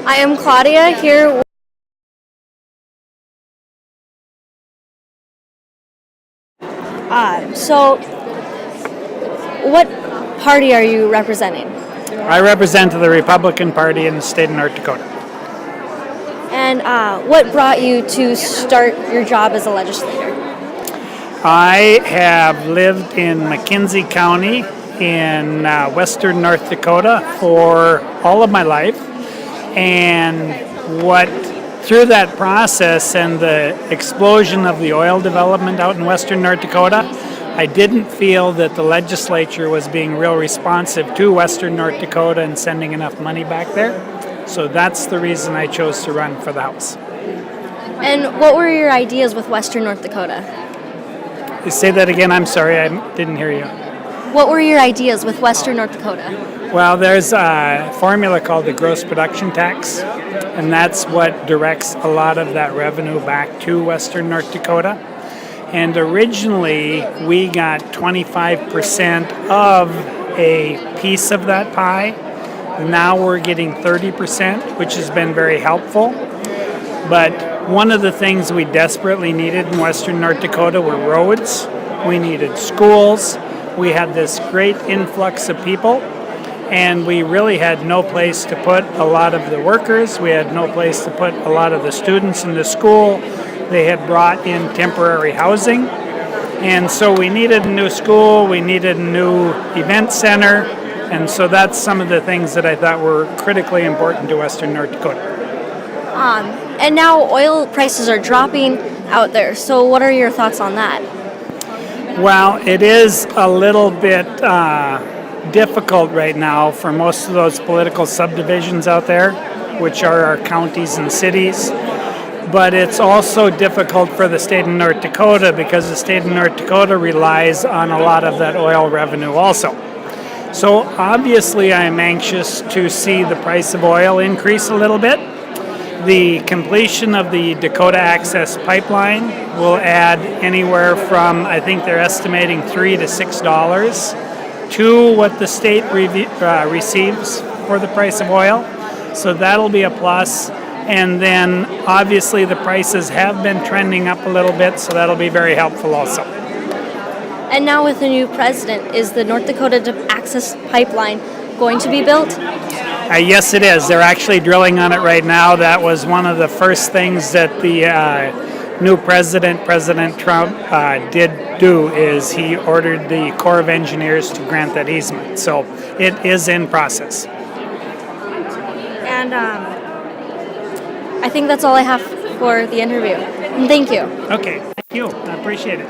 I am Claudia here. So, what party are you representing? I represent the Republican Party in the state of North Dakota. And what brought you to start your job as a legislator? I have lived in McKenzie County in western North Dakota for all of my life. And through that process and the explosion of the oil development out in western North Dakota, I didn't feel that the legislature was being real responsive to western North Dakota and sending enough money back there. So that's the reason I chose to run for the House. And what were your ideas with western North Dakota? Say that again, I'm sorry, I didn't hear you. What were your ideas with western North Dakota? Well, there's a formula called the gross production tax, and that's what directs a lot of that revenue back to western North Dakota. And originally, we got 25% of a piece of that pie. Now we're getting 30%, which has been very helpful. But one of the things we desperately needed in western North Dakota were roads. We needed schools. We had this great influx of people, and we really had no place to put a lot of the workers. We had no place to put a lot of the students in the school. They had brought in temporary housing, and so we needed a new school. We needed a new event center, and so that's some of the things that I thought were critically important to western North Dakota. And now oil prices are dropping out there. So what are your thoughts on that? Well, it is a little bit difficult right now for most of those political subdivisions out there, which are our counties and cities. But it's also difficult for the state of North Dakota because the state of North Dakota relies on a lot of that oil revenue also. So obviously I'm anxious to see the price of oil increase a little bit. The completion of the Dakota Access Pipeline will add anywhere from, I think they're estimating $3 to $6 to what the state receives for the price of oil. So that'll be a plus. And then obviously the prices have been trending up a little bit, so that'll be very helpful also. And now with the new president, is the North Dakota Access Pipeline going to be built? Yes, it is. They're actually drilling on it right now. That was one of the first things that the new president, President Trump, did do, is he ordered the Corps of Engineers to grant that easement. So it is in process. And I think that's all I have for the interview. Thank you. Okay, thank you. I appreciate it.